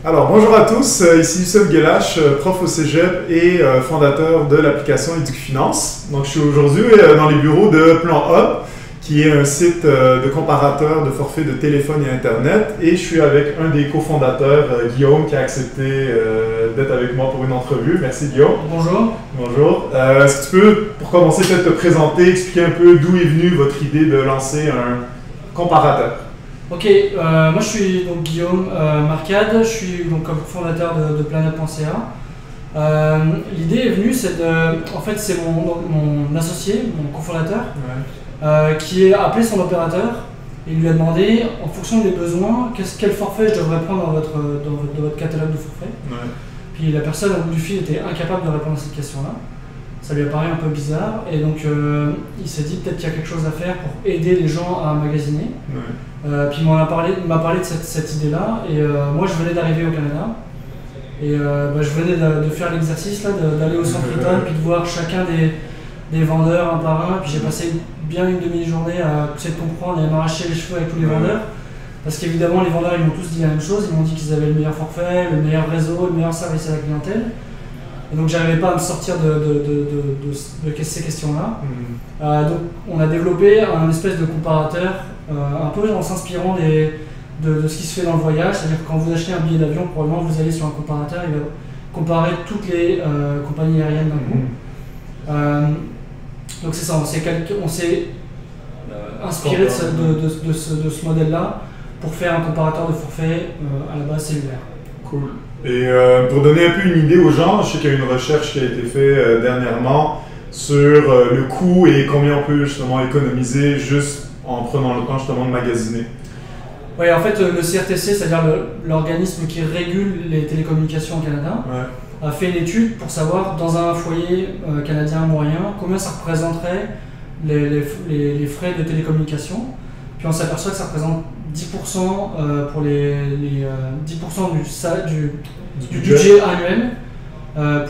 Alors, bonjour à tous, ici Youssef Guelache, prof au Cégep et fondateur de l'application EducFinance. Donc, je suis aujourd'hui dans les bureaux de Plan Hub, qui est un site de comparateur de forfaits de téléphone et Internet. Et je suis avec un des cofondateurs, Guillaume, qui a accepté d'être avec moi pour une entrevue. Merci Guillaume. Bonjour. Bonjour. Est-ce que tu peux, pour commencer, peut-être te présenter, expliquer un peu d'où est venue votre idée de lancer un comparateur? Ok, moi je suis donc Guillaume Marcade, je suis donc comme fondateur de Planet.ca. L'idée est venue, en fait c'est mon associé, mon cofondateur, qui a appelé son opérateur et il lui a demandé, en fonction des besoins, quel forfait je devrais prendre dans votre catalogue de forfaits. Puis la personne au bout du fil était incapable de répondre à cette question-là. Ça lui a paru un peu bizarre et donc il s'est dit peut-être qu'il y a quelque chose à faire pour aider les gens à magasiner. Puis il m'a parlé de cette idée-là et moi je venais d'arriver au Canada et je venais de faire l'exercice d'aller au centre Eaton puis de voir chacun des vendeurs un par un. Puis j'ai passé bien une demi-journée à essayer de comprendre et à m'arracher les cheveux avec tous les vendeurs. Parce qu'évidemment les vendeurs ils m'ont tous dit la même chose, ils m'ont dit qu'ils avaient le meilleur forfait, le meilleur réseau, le meilleur service à la clientèle. Et donc j'arrivais pas à me sortir de ces questions-là. Donc on a développé un espèce de comparateur, un peu en s'inspirant de ce qui se fait dans le voyage, c'est-à-dire que quand vous achetez un billet d'avion, probablement vous allez sur un comparateur, il va comparer toutes les compagnies aériennes d'un coup. Donc c'est ça, on s'est inspiré de ce modèle-là pour faire un comparateur de forfait à la base cellulaire. Cool. Et pour donner un peu une idée aux gens, je sais qu'il y a une recherche qui a été faite dernièrement sur le coût et combien on peut justement économiser juste en prenant le temps justement de magasiner. Oui, en fait, le CRTC, c'est-à-dire l'organisme qui régule les télécommunications au Canada, a fait une étude pour savoir dans un foyer canadien moyen combien ça représenterait les frais de télécommunication. Puis on s'aperçoit que ça représente 10% pour les 10% du budget annuel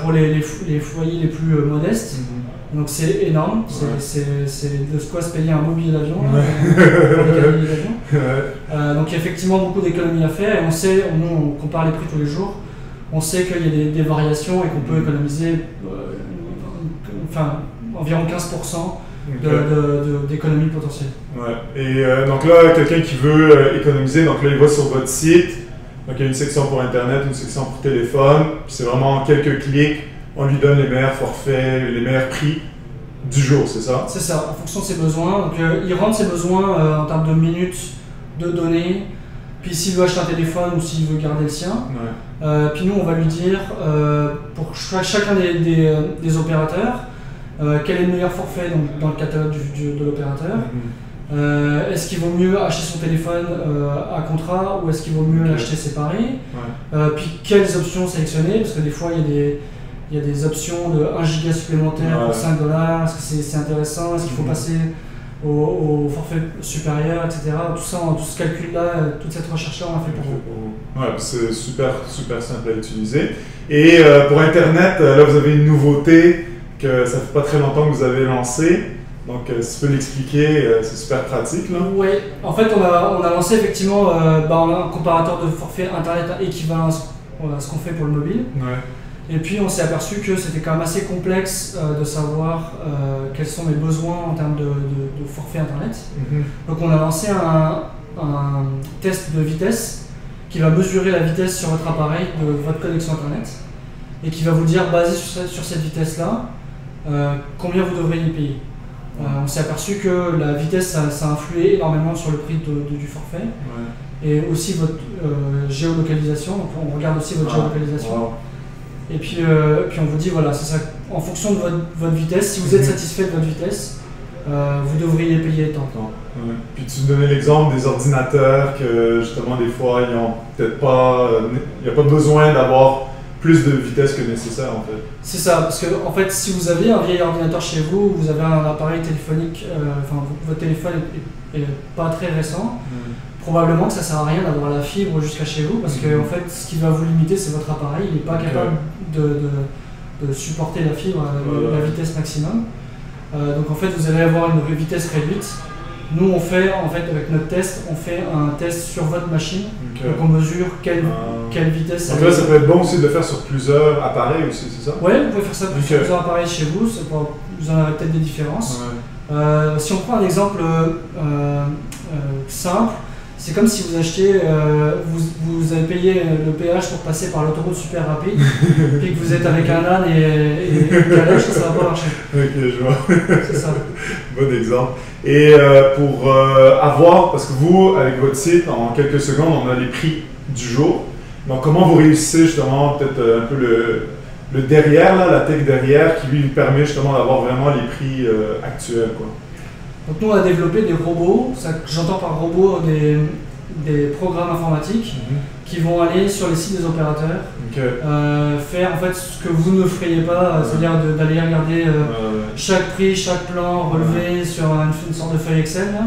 pour les foyers les plus modestes. Donc c'est énorme, c'est de quoi se payer un beau billet d'avion. Donc il y a effectivement beaucoup d'économies à faire et on sait, on compare les prix tous les jours, on sait qu'il y a des variations et qu'on peut économiser environ 15% d'économie potentielle. Et donc là, quelqu'un qui veut économiser, donc là il va sur votre site, donc il y a une section pour Internet, une section pour téléphone, puis c'est vraiment en quelques clics, on lui donne les meilleurs forfaits, les meilleurs prix du jour, c'est ça? C'est ça, en fonction de ses besoins. Donc il rentre ses besoins en termes de minutes, de données, puis s'il veut acheter un téléphone ou s'il veut garder le sien. Puis nous on va lui dire, pour chacun des opérateurs, quel est le meilleur forfait dans le catalogue de l'opérateur. Est-ce qu'il vaut mieux acheter son téléphone à contrat ou est-ce qu'il vaut mieux l'acheter séparé. Puis quelles options sélectionner, parce que des fois il y a des options de 1 giga supplémentaire pour 5 $, est-ce que c'est intéressant, est-ce qu'il faut passer au forfait supérieur, etc. Tout ce calcul-là, toute cette recherche-là, on a fait pour vous. C'est super simple à utiliser. Et pour Internet, là vous avez une nouveauté que ça fait pas très longtemps que vous avez lancé. Donc, si tu peux l'expliquer, c'est super pratique. Oui, en fait, on a lancé effectivement un comparateur de forfait Internet équivalent à ce qu'on fait pour le mobile. Et puis, on s'est aperçu que c'était quand même assez complexe de savoir quels sont mes besoins en termes de forfait Internet. Donc, on a lancé un test de vitesse qui va mesurer la vitesse sur votre appareil de votre connexion Internet et qui va vous dire, basé sur cette vitesse-là, combien vous devriez payer. On s'est aperçu que la vitesse, ça influait énormément sur le prix du forfait. Et aussi votre géolocalisation, donc on regarde aussi votre géolocalisation. Et puis on vous dit, voilà, c'est ça, en fonction de votre vitesse, si vous êtes satisfait de votre vitesse, vous devriez payer tant. Puis tu donnais l'exemple des ordinateurs que justement des fois, ils n'ont peut-être pas, il n'y a pas besoin d'avoir plus de vitesse que nécessaire en fait. C'est ça, parce que en fait, si vous avez un vieil ordinateur chez vous, vous avez un appareil téléphonique, votre téléphone est pas très récent, probablement que ça sert à rien d'avoir la fibre jusqu'à chez vous, parce que en fait, ce qui va vous limiter, c'est votre appareil, il n'est pas capable de supporter la fibre à la vitesse maximum. Donc en fait, vous allez avoir une vitesse réduite Nous, on fait, en fait, avec notre test, on fait un test sur votre machine. Okay. Donc, on mesure quelle vitesse. Donc là, ça peut être bon aussi de le faire sur plusieurs appareils aussi, c'est ça? Oui, vous pouvez faire ça sur plusieurs appareils chez vous. Vous en avez peut-être des différences. Ouais. Si on prend un exemple simple, c'est comme si vous achetiez, vous avez payé le péage pour passer par l'autoroute super rapide, puis que vous êtes avec un âne et une calèche, ça va pas marcher. Ok, je vois. C'est ça. Bon exemple. Et pour avoir, parce que vous, avec votre site, en quelques secondes, on a les prix du jour. Donc, comment vous réussissez justement, peut-être un peu le derrière, là, la tech derrière, qui lui permet justement d'avoir vraiment les prix actuels, quoi. Donc nous on a développé des robots, j'entends par robot des programmes informatiques qui vont aller sur les sites des opérateurs, faire en fait ce que vous ne feriez pas, c'est-à-dire d'aller regarder chaque prix, chaque plan relevé sur une sorte de feuille Excel. Là.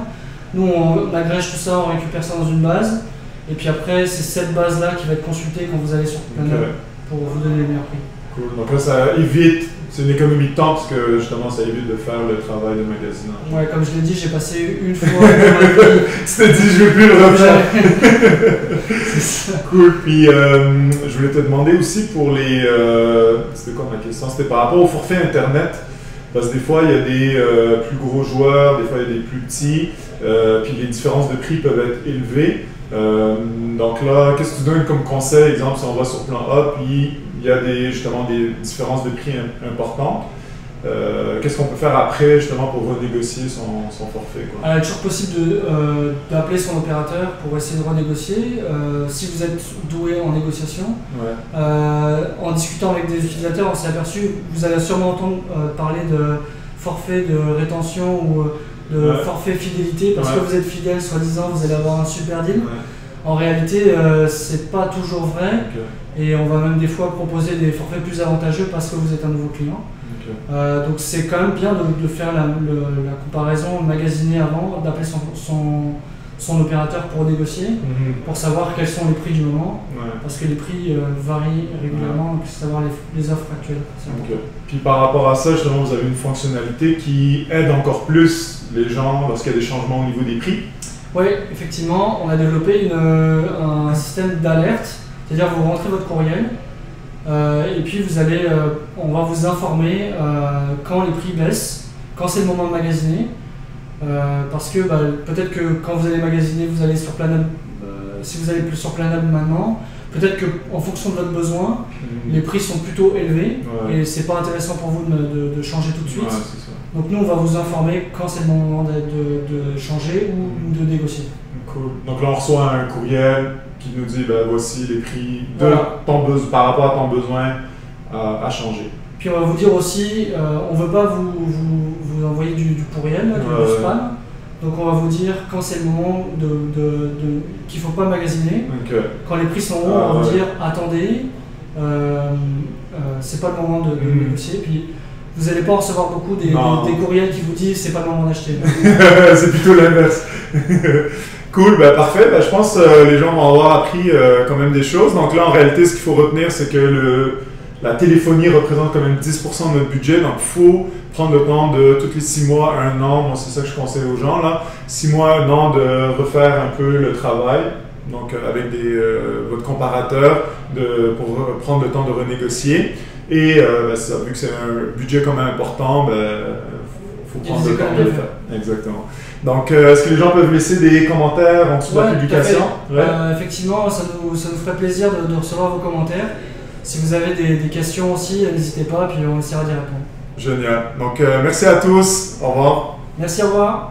Nous on agrège tout ça, on récupère ça dans une base, et puis après c'est cette base-là qui va être consultée quand vous allez sur Planeup pour vous donner les meilleurs prix. Cool, donc là ça évite. C'est une économie de temps parce que justement ça évite de faire le travail de magasinage. Ouais, comme je l'ai dit, j'ai passé une fois dans ma vie. Tu t'es dit, je vais plus le refaire. C'est ça. Cool. Puis je voulais te demander aussi pour les. C'était quoi ma question? C'était par rapport au forfait Internet. Parce que des fois il y a des plus gros joueurs, des fois il y a des plus petits. Puis les différences de prix peuvent être élevées. Donc là, qu'est-ce que tu donnes comme conseil? Exemple, si on va sur Plan A, puis il y a justement des différences de prix importantes. Qu'est-ce qu'on peut faire après justement pour renégocier son forfait, quoi? Il est toujours possible d'appeler son opérateur pour essayer de renégocier. Si vous êtes doué en négociation, en discutant avec des utilisateurs, on s'est aperçu, vous allez sûrement entendre parler de forfait de rétention ou de forfait fidélité, parce que vous êtes fidèle, soi-disant, vous allez avoir un super deal. En réalité, c'est pas toujours vrai, et on va même des fois proposer des forfaits plus avantageux parce que vous êtes un nouveau client. Donc c'est quand même bien de faire la comparaison, magasiner avant, d'appeler son opérateur pour négocier, pour savoir quels sont les prix du moment, parce que les prix varient régulièrement, pour savoir les offres actuelles. Puis par rapport à ça, justement, vous avez une fonctionnalité qui aide encore plus les gens lorsqu'il y a des changements au niveau des prix. Oui, effectivement, on a développé un système d'alerte, c'est-à-dire vous rentrez votre courriel et puis on va vous informer quand les prix baissent, quand c'est le moment de magasiner, parce que peut-être que quand vous allez magasiner, vous allez sur Planeup, si vous allez plus sur Planeup maintenant, peut-être qu'en fonction de votre besoin, les prix sont plutôt élevés et c'est pas intéressant pour vous de changer tout de suite. Donc nous on va vous informer quand c'est le moment de changer ou de négocier. Cool. Donc là on reçoit un courriel qui nous dit voici les prix par rapport à ton besoin à changer. Puis on va vous dire aussi, on ne veut pas vous envoyer du pourriel, du spam. Donc on va vous dire quand c'est le moment qu'il ne faut pas magasiner. Quand les prix sont hauts, on va vous dire attendez, c'est pas le moment de négocier. Puis vous n'allez pas recevoir beaucoup des courriels qui vous disent c'est pas le moment d'acheter. C'est plutôt l'inverse. Cool, parfait. Je pense que les gens vont avoir appris quand même des choses. Donc là, en réalité, ce qu'il faut retenir, c'est que la téléphonie représente quand même 10% de notre budget. Donc il faut prendre le temps de, tous les 6 mois, 1 an, moi c'est ça que je conseille aux gens, là, 6 mois, 1 an, de refaire un peu le travail. Donc avec votre comparateur, pour prendre le temps de renégocier. Et vu que c'est un budget quand même important, faut prendre le temps de le faire. Exactement. Donc, est-ce que les gens peuvent laisser des commentaires en dessous de la publication? Effectivement, ça nous ferait plaisir de recevoir vos commentaires. Si vous avez des questions aussi, n'hésitez pas, puis on essaiera d'y répondre. Génial. Donc, merci à tous. Au revoir. Merci, au revoir.